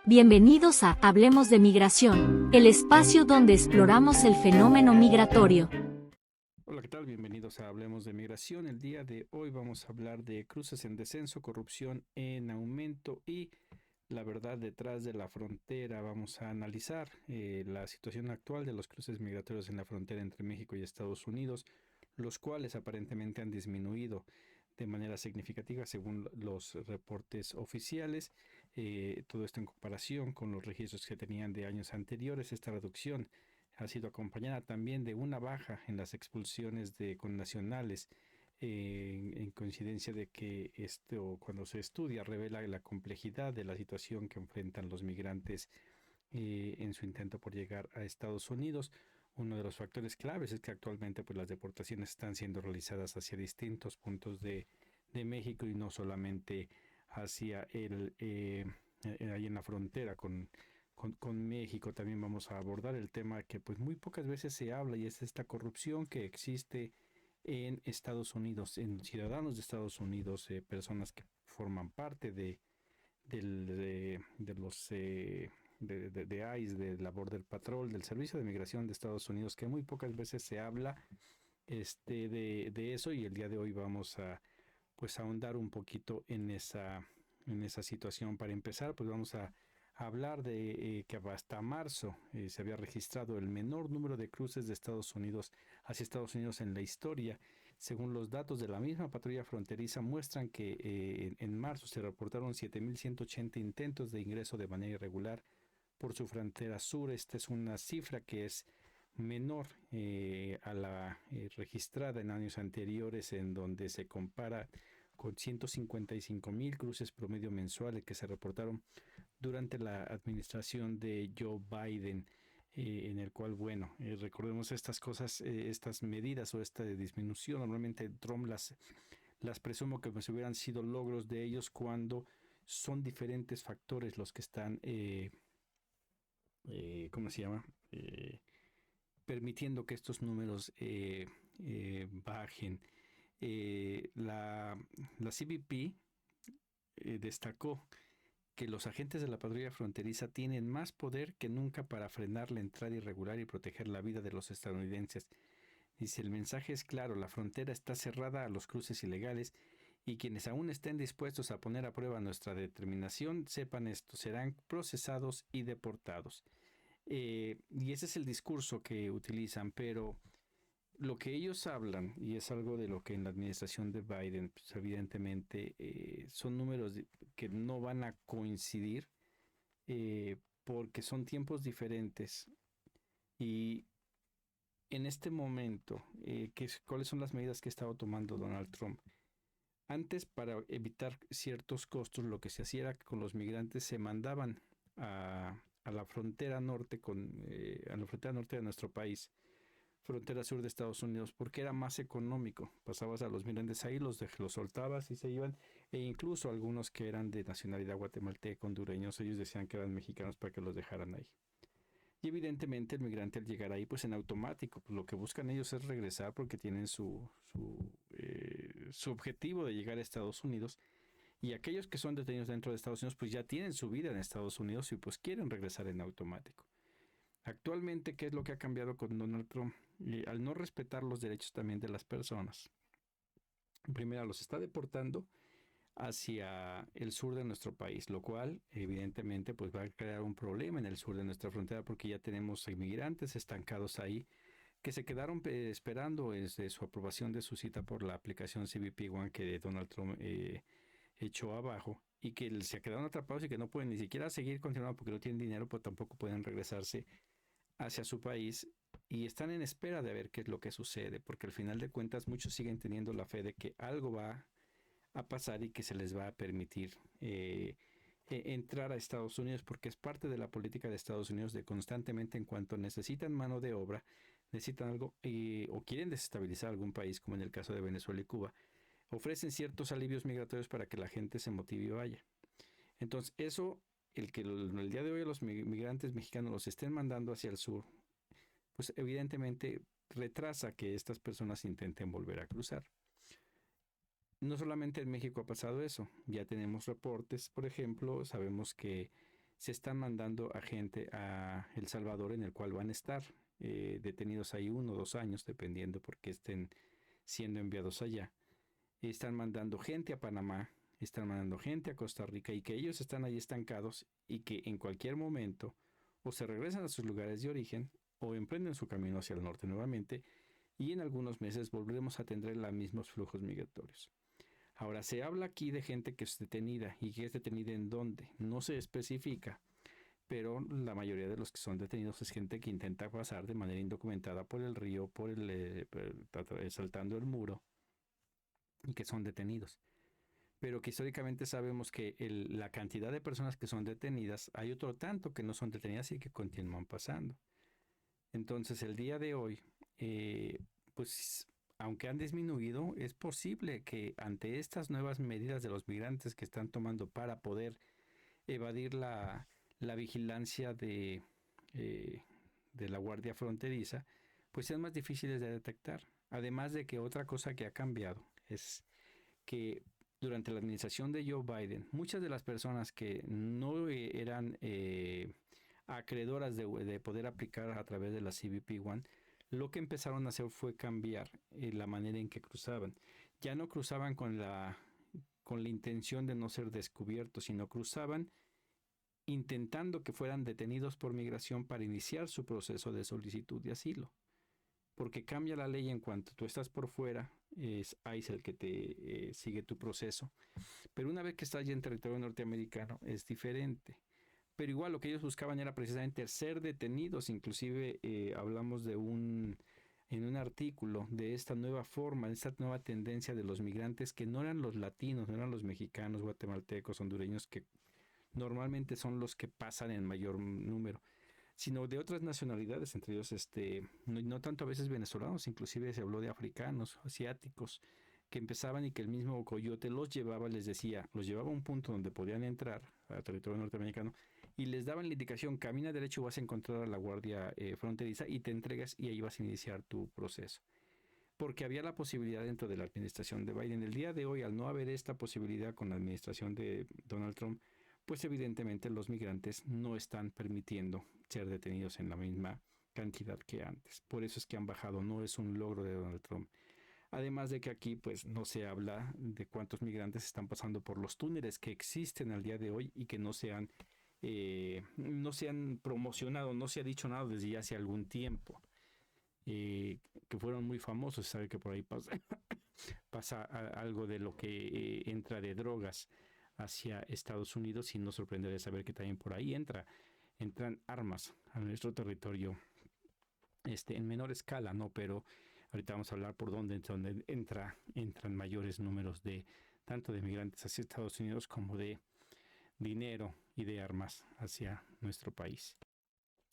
Bienvenidos a Hablemos de Migración, el espacio donde exploramos el fenómeno migratorio. Hola, ¿qué tal? Bienvenidos a Hablemos de Migración. El día de hoy vamos a hablar de cruces en descenso, corrupción en aumento y la verdad detrás de la frontera. Vamos a analizar la situación actual de los cruces migratorios en la frontera entre México y Estados Unidos, los cuales aparentemente han disminuido de manera significativa según los reportes oficiales. Todo esto en comparación con los registros que tenían de años anteriores. Esta reducción ha sido acompañada también de una baja en las expulsiones de connacionales, en coincidencia de que esto, cuando se estudia, revela la complejidad de la situación que enfrentan los migrantes en su intento por llegar a Estados Unidos. Uno de los factores claves es que actualmente pues, las deportaciones están siendo realizadas hacia distintos puntos de México y no solamente hacia ahí en la frontera con México. También vamos a abordar el tema que pues muy pocas veces se habla, y es esta corrupción que existe en Estados Unidos, en ciudadanos de Estados Unidos, personas que forman parte de los de ICE, de la Border Patrol, del Servicio de Migración de Estados Unidos, que muy pocas veces se habla de eso, y el día de hoy vamos a pues ahondar un poquito en esa situación. Para empezar, pues vamos a hablar de que hasta marzo se había registrado el menor número de cruces de Estados Unidos hacia Estados Unidos en la historia. Según los datos de la misma patrulla fronteriza, muestran que en marzo se reportaron 7.180 intentos de ingreso de manera irregular por su frontera sur. Esta es una cifra que es menor a la registrada en años anteriores, en donde se compara con 155.000 cruces promedio mensuales que se reportaron durante la administración de Joe Biden, en el cual, bueno, recordemos estas cosas, estas medidas o esta disminución, normalmente Trump las presumo que pues hubieran sido logros de ellos cuando son diferentes factores los que están, ¿cómo se llama? Permitiendo que estos números bajen. La CBP destacó que los agentes de la patrulla fronteriza tienen más poder que nunca para frenar la entrada irregular y proteger la vida de los estadounidenses. Dice, el mensaje es claro, la frontera está cerrada a los cruces ilegales y quienes aún estén dispuestos a poner a prueba nuestra determinación, sepan esto, serán procesados y deportados. Y ese es el discurso que utilizan, pero lo que ellos hablan, y es algo de lo que en la administración de Biden, pues, evidentemente, son números que no van a coincidir, porque son tiempos diferentes. Y en este momento, ¿cuáles son las medidas que ha estado tomando Donald Trump? Antes, para evitar ciertos costos, lo que se hacía era que con los migrantes se mandaban a la frontera norte a la frontera norte de nuestro país, frontera sur de Estados Unidos, porque era más económico. Pasabas a los migrantes ahí, los soltabas y se iban, e incluso algunos que eran de nacionalidad guatemalteca, hondureños, ellos decían que eran mexicanos para que los dejaran ahí. Y evidentemente el migrante al llegar ahí, pues en automático, pues lo que buscan ellos es regresar porque tienen su objetivo de llegar a Estados Unidos. Y aquellos que son detenidos dentro de Estados Unidos, pues ya tienen su vida en Estados Unidos y pues quieren regresar en automático. Actualmente, ¿qué es lo que ha cambiado con Donald Trump? Al no respetar los derechos también de las personas, primero los está deportando hacia el sur de nuestro país, lo cual evidentemente pues va a crear un problema en el sur de nuestra frontera, porque ya tenemos inmigrantes estancados ahí que se quedaron esperando desde su aprobación de su cita por la aplicación CBP One que Donald Trump echó abajo, y que se quedaron atrapados y que no pueden ni siquiera seguir continuando porque no tienen dinero, pero tampoco pueden regresarse hacia su país, y están en espera de ver qué es lo que sucede, porque al final de cuentas muchos siguen teniendo la fe de que algo va a pasar y que se les va a permitir entrar a Estados Unidos, porque es parte de la política de Estados Unidos de constantemente, en cuanto necesitan mano de obra, necesitan algo, o quieren desestabilizar algún país, como en el caso de Venezuela y Cuba, ofrecen ciertos alivios migratorios para que la gente se motive y vaya. Entonces eso, el que el día de hoy los migrantes mexicanos los estén mandando hacia el sur, pues evidentemente retrasa que estas personas intenten volver a cruzar. No solamente en México ha pasado eso, ya tenemos reportes, por ejemplo, sabemos que se están mandando a gente a El Salvador, en el cual van a estar detenidos ahí 1 o 2 años, dependiendo por qué estén siendo enviados allá. Están mandando gente a Panamá, están mandando gente a Costa Rica, y que ellos están ahí estancados y que en cualquier momento o se regresan a sus lugares de origen o emprenden su camino hacia el norte nuevamente, y en algunos meses volveremos a tener los mismos flujos migratorios. Ahora, se habla aquí de gente que es detenida. ¿Y que es detenida en dónde? No se especifica, pero la mayoría de los que son detenidos es gente que intenta pasar de manera indocumentada por el río, saltando el muro, y que son detenidos. Pero que históricamente sabemos que la cantidad de personas que son detenidas, hay otro tanto que no son detenidas y que continúan pasando. Entonces, el día de hoy, pues aunque han disminuido, es posible que ante estas nuevas medidas de los migrantes que están tomando para poder evadir la vigilancia de la Guardia Fronteriza, pues sean más difíciles de detectar. Además de que otra cosa que ha cambiado es que durante la administración de Joe Biden, muchas de las personas que no eran acreedoras de poder aplicar a través de la CBP-1, lo que empezaron a hacer fue cambiar la manera en que cruzaban. Ya no cruzaban con la intención de no ser descubiertos, sino cruzaban intentando que fueran detenidos por migración para iniciar su proceso de solicitud de asilo. Porque cambia la ley en cuanto tú estás por fuera, es ICE el que te sigue tu proceso. Pero una vez que estás ya en territorio norteamericano es diferente. Pero igual lo que ellos buscaban era precisamente ser detenidos. Inclusive hablamos en un artículo de esta nueva forma, de esta nueva tendencia de los migrantes que no eran los latinos, no eran los mexicanos, guatemaltecos, hondureños, que normalmente son los que pasan en mayor número, sino de otras nacionalidades, entre ellos no tanto a veces venezolanos, inclusive se habló de africanos, asiáticos, que empezaban y que el mismo coyote los llevaba, les decía, los llevaba a un punto donde podían entrar a territorio norteamericano y les daban la indicación: camina derecho, vas a encontrar a la guardia fronteriza y te entregas y ahí vas a iniciar tu proceso. Porque había la posibilidad dentro de la administración de Biden. El día de hoy, al no haber esta posibilidad con la administración de Donald Trump, pues evidentemente los migrantes no están permitiendo ser detenidos en la misma cantidad que antes. Por eso es que han bajado, no es un logro de Donald Trump. Además de que aquí pues no se habla de cuántos migrantes están pasando por los túneles que existen al día de hoy y que no se han promocionado, no se ha dicho nada desde ya hace algún tiempo, que fueron muy famosos. Sabe que por ahí pasa algo de lo que entra de drogas hacia Estados Unidos, y no sorprendería saber que también por ahí entran armas a nuestro territorio, en menor escala, ¿no? Pero ahorita vamos a hablar por dónde entran mayores números de tanto de migrantes hacia Estados Unidos como de dinero y de armas hacia nuestro país.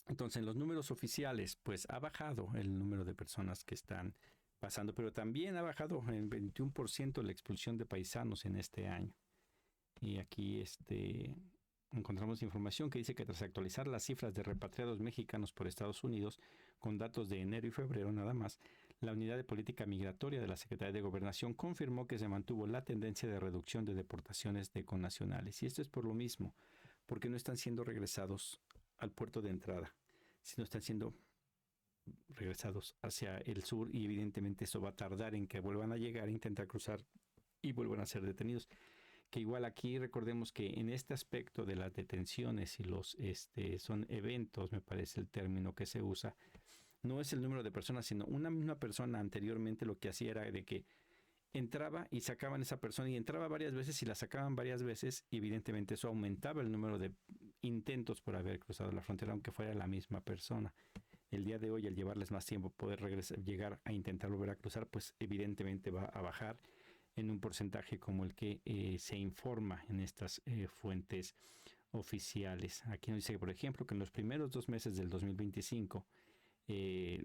Entonces, en los números oficiales, pues ha bajado el número de personas que están pasando, pero también ha bajado en 21% la expulsión de paisanos en este año. Y aquí encontramos información que dice que tras actualizar las cifras de repatriados mexicanos por Estados Unidos con datos de enero y febrero nada más, la Unidad de Política Migratoria de la Secretaría de Gobernación confirmó que se mantuvo la tendencia de reducción de deportaciones de connacionales. Y esto es por lo mismo, porque no están siendo regresados al puerto de entrada, sino están siendo regresados hacia el sur, y evidentemente eso va a tardar en que vuelvan a llegar, intentar cruzar y vuelvan a ser detenidos. Que igual aquí recordemos que en este aspecto de las detenciones y son eventos, me parece el término que se usa, no es el número de personas, sino una misma persona anteriormente lo que hacía era de que entraba y sacaban esa persona, y entraba varias veces y la sacaban varias veces, y evidentemente eso aumentaba el número de intentos por haber cruzado la frontera, aunque fuera la misma persona. El día de hoy, al llevarles más tiempo poder llegar a intentar volver a cruzar, pues evidentemente va a bajar en un porcentaje como el que se informa en estas fuentes oficiales. Aquí nos dice, por ejemplo, que en los primeros 2 meses del 2025,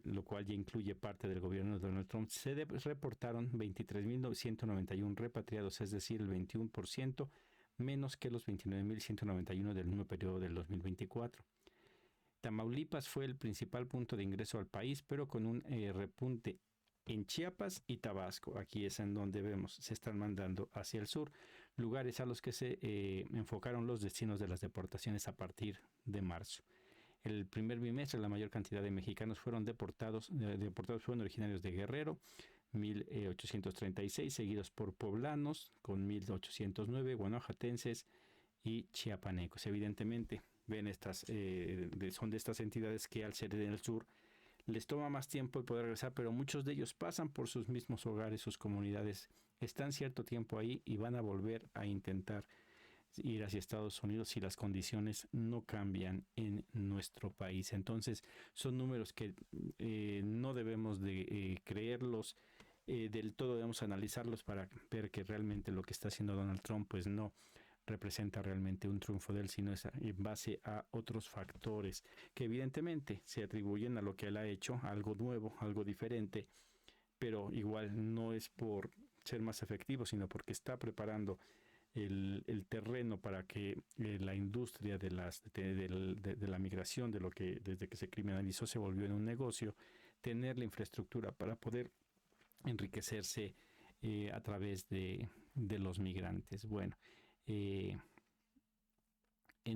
lo cual ya incluye parte del gobierno de Donald Trump, se reportaron 23.191 repatriados, es decir, el 21% menos que los 29.191 del mismo periodo del 2024. Tamaulipas fue el principal punto de ingreso al país, pero con un repunte en Chiapas y Tabasco. Aquí es en donde vemos, se están mandando hacia el sur. lugares a los que se enfocaron los destinos de las deportaciones a partir de marzo. El primer bimestre la mayor cantidad de mexicanos fueron deportados fueron originarios de Guerrero, 1,836, seguidos por poblanos con 1,809, guanajuatenses y chiapanecos. Evidentemente, ven son de estas entidades que al ser en el sur les toma más tiempo el poder regresar, pero muchos de ellos pasan por sus mismos hogares, sus comunidades, están cierto tiempo ahí y van a volver a intentar ir hacia Estados Unidos si las condiciones no cambian en nuestro país. Entonces son números que no debemos de creerlos del todo, debemos analizarlos para ver que realmente lo que está haciendo Donald Trump pues no representa realmente un triunfo de él, sino es en base a otros factores que evidentemente se atribuyen a lo que él ha hecho, algo nuevo, algo diferente, pero igual no es por ser más efectivo, sino porque está preparando el terreno para que la industria de la migración, de lo que desde que se criminalizó se volvió en un negocio, tener la infraestructura para poder enriquecerse a través de los migrantes. Bueno, en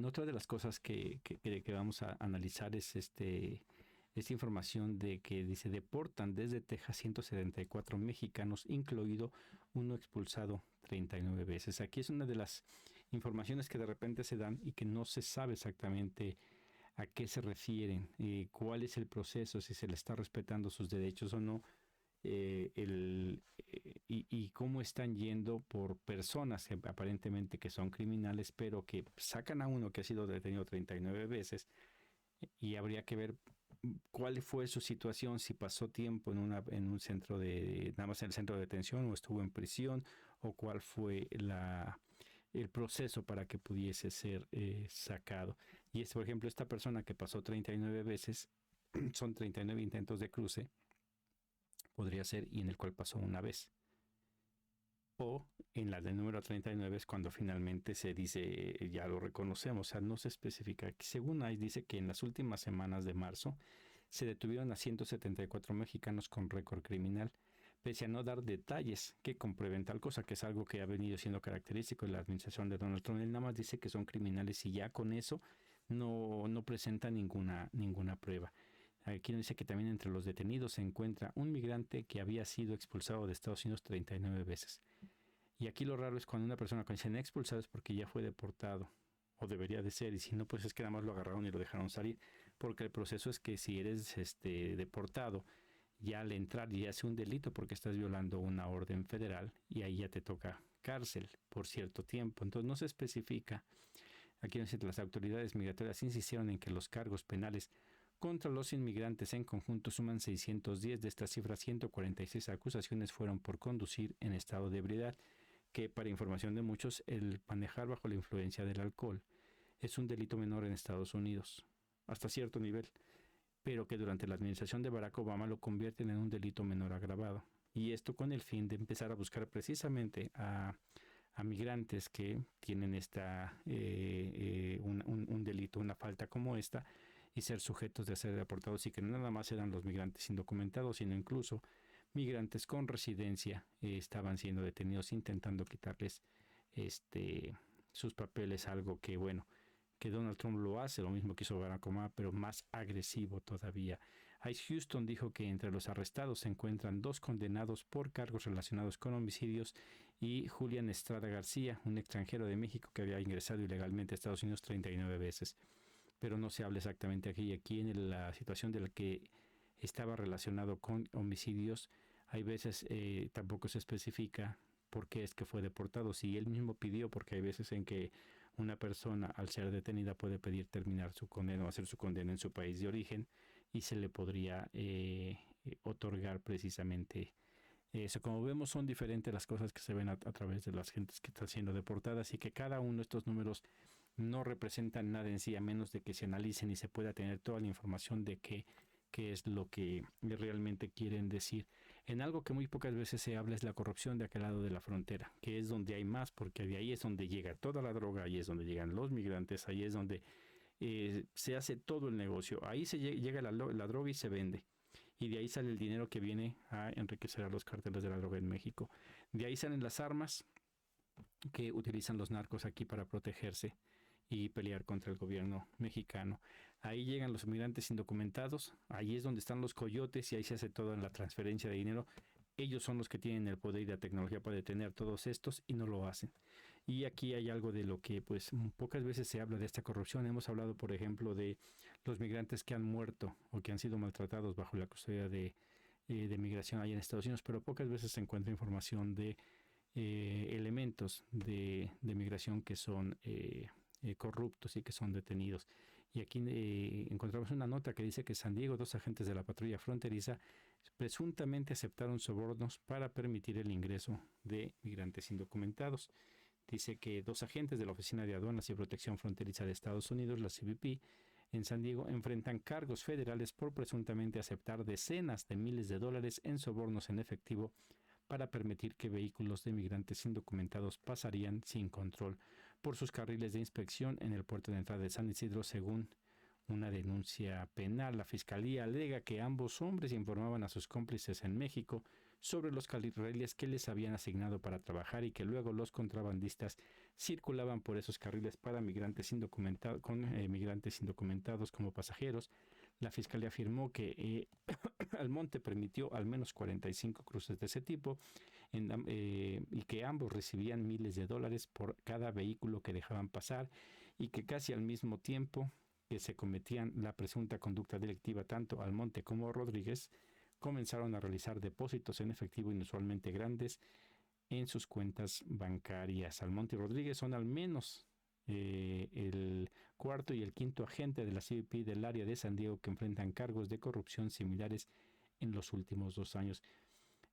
otra de las cosas que vamos a analizar es esta información de que dice deportan desde Texas 174 mexicanos, incluido uno expulsado 39 veces. Aquí es una de las informaciones que de repente se dan y que no se sabe exactamente a qué se refieren, cuál es el proceso, si se le está respetando sus derechos o no, y cómo están yendo por personas que aparentemente que son criminales, pero que sacan a uno que ha sido detenido 39 veces y habría que ver cuál fue su situación, si pasó tiempo en un centro nada más en el centro de detención o estuvo en prisión, o cuál fue el proceso para que pudiese ser sacado. Y por ejemplo, esta persona que pasó 39 veces, son 39 intentos de cruce, podría ser, y en el cual pasó una vez. O en la del número 39 es cuando finalmente se dice, ya lo reconocemos, o sea, no se especifica. Según ICE dice que en las últimas semanas de marzo se detuvieron a 174 mexicanos con récord criminal, pese a no dar detalles que comprueben tal cosa, que es algo que ha venido siendo característico de la administración de Donald Trump. Él nada más dice que son criminales y ya con eso no presenta ninguna prueba. Aquí dice que también entre los detenidos se encuentra un migrante que había sido expulsado de Estados Unidos 39 veces. Y aquí lo raro es cuando una persona cuando dicen expulsado es porque ya fue deportado, o debería de ser, y si no, pues es que nada más lo agarraron y lo dejaron salir, porque el proceso es que si eres deportado, ya al entrar ya hace un delito porque estás violando una orden federal y ahí ya te toca cárcel por cierto tiempo. Entonces no se especifica. Aquí dice que las autoridades migratorias insistieron en que los cargos penales contra los inmigrantes en conjunto suman 610. De estas cifras, 146 acusaciones fueron por conducir en estado de ebriedad, que para información de muchos, el manejar bajo la influencia del alcohol es un delito menor en Estados Unidos, hasta cierto nivel, pero que durante la administración de Barack Obama lo convierten en un delito menor agravado. Y esto con el fin de empezar a buscar precisamente a migrantes que tienen un delito, una falta como esta, y ser sujetos de ser deportados, y que no nada más eran los migrantes indocumentados, sino incluso migrantes con residencia estaban siendo detenidos intentando quitarles sus papeles, algo que bueno, que Donald Trump lo hace, lo mismo que hizo Barack Obama, pero más agresivo todavía. ICE Houston dijo que entre los arrestados se encuentran 2 condenados por cargos relacionados con homicidios y Julián Estrada García, un extranjero de México que había ingresado ilegalmente a Estados Unidos 39 veces. Pero no se habla exactamente aquí en la situación de la que estaba relacionado con homicidios. Hay veces tampoco se especifica por qué es que fue deportado, si él mismo pidió, porque hay veces en que una persona al ser detenida puede pedir terminar su condena o hacer su condena en su país de origen y se le podría otorgar precisamente eso. Como vemos, son diferentes las cosas que se ven a través de las gentes que están siendo deportadas, y que cada uno de estos números no representan nada en sí, a menos de que se analicen y se pueda tener toda la información de qué es lo que realmente quieren decir. En algo que muy pocas veces se habla es la corrupción de aquel lado de la frontera, que es donde hay más, porque de ahí es donde llega toda la droga, ahí es donde llegan los migrantes, ahí es donde se hace todo el negocio, ahí se llega la droga y se vende. Y de ahí sale el dinero que viene a enriquecer a los cárteles de la droga en México. De ahí salen las armas, que utilizan los narcos aquí para protegerse y pelear contra el gobierno mexicano. Ahí llegan los migrantes indocumentados, ahí es donde están los coyotes y ahí se hace toda la transferencia de dinero. Ellos son los que tienen el poder y la tecnología para detener todos estos y no lo hacen. Y aquí hay algo de lo que pues pocas veces se habla de esta corrupción. Hemos hablado, por ejemplo, de los migrantes que han muerto o que han sido maltratados bajo la custodia de migración allá en Estados Unidos, pero pocas veces se encuentra información de elementos de migración que son corruptos y que son detenidos. Y aquí encontramos una nota que dice que en San Diego 2 agentes de la patrulla fronteriza presuntamente aceptaron sobornos para permitir el ingreso de migrantes indocumentados. Dice que 2 agentes de la Oficina de Aduanas y Protección Fronteriza de Estados Unidos, la CBP, en San Diego enfrentan cargos federales por presuntamente aceptar decenas de miles de dólares en sobornos en efectivo para permitir que vehículos de migrantes indocumentados pasarían sin control por sus carriles de inspección en el puerto de entrada de San Isidro, según una denuncia penal. La fiscalía alega que ambos hombres informaban a sus cómplices en México sobre los carriles que les habían asignado para trabajar y que luego los contrabandistas circulaban por esos carriles para migrantes indocumentados, migrantes indocumentados como pasajeros. La fiscalía afirmó que Almonte permitió al menos 45 cruces de ese tipo y que ambos recibían miles de dólares por cada vehículo que dejaban pasar y que casi al mismo tiempo que se cometían la presunta conducta delictiva, tanto Almonte como Rodríguez comenzaron a realizar depósitos en efectivo inusualmente grandes en sus cuentas bancarias. Almonte y Rodríguez son al menos el cuarto y el quinto agente de la CBP del área de San Diego que enfrentan cargos de corrupción similares en los últimos 2 años.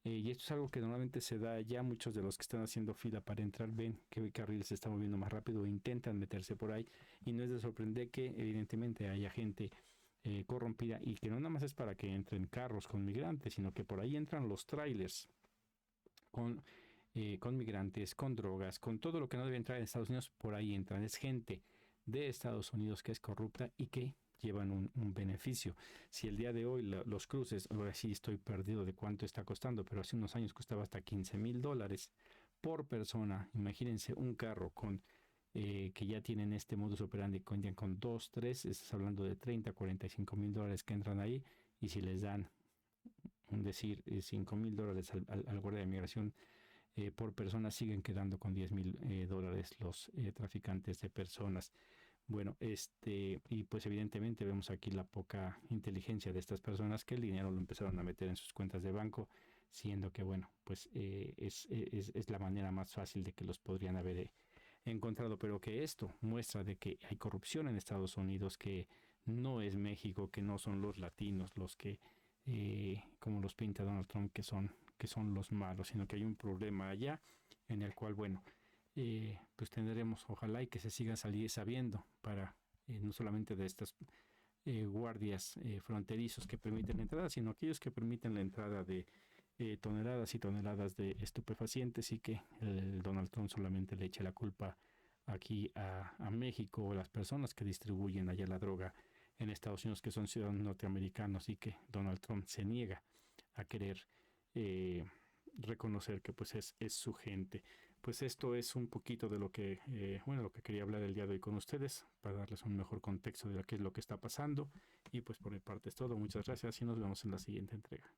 Y esto es algo que normalmente se da ya. Muchos de los que están haciendo fila para entrar ven que carril se está moviendo más rápido e intentan meterse por ahí, y no es de sorprender que evidentemente haya gente corrompida, y que no nada más es para que entren carros con migrantes, sino que por ahí entran los trailers con migrantes, con drogas, con todo lo que no debe entrar en Estados Unidos. Por ahí entran, es gente de Estados Unidos que es corrupta y que llevan un beneficio. Si el día de hoy los cruces, ahora sí estoy perdido de cuánto está costando, pero hace unos años costaba hasta $15,000 por persona. Imagínense un carro con que ya tienen este modus operandi, con 2, 3, estás hablando de $30,000 a $45,000 que entran ahí, y si les dan, decir, $5,000 al guardia de migración por persona, siguen quedando con $10,000 los traficantes de personas. Bueno, y pues evidentemente vemos aquí la poca inteligencia de estas personas, que el dinero lo empezaron a meter en sus cuentas de banco, siendo que, bueno, pues es la manera más fácil de que los podrían haber encontrado, pero que esto muestra de que hay corrupción en Estados Unidos, que no es México, que no son los latinos los que, como los pinta Donald Trump, que son los malos, sino que hay un problema allá en el cual, bueno, pues tendremos, ojalá, y que se siga sabiendo para no solamente de estas guardias fronterizos que permiten la entrada, sino aquellos que permiten la entrada de toneladas y toneladas de estupefacientes, y que Donald Trump solamente le eche la culpa aquí a México, o las personas que distribuyen allá la droga en Estados Unidos, que son ciudadanos norteamericanos, y que Donald Trump se niega a querer reconocer que pues es su gente. Pues esto es un poquito de lo que lo que quería hablar el día de hoy con ustedes, para darles un mejor contexto de qué es lo que está pasando. Y pues por mi parte es todo. Muchas gracias y nos vemos en la siguiente entrega.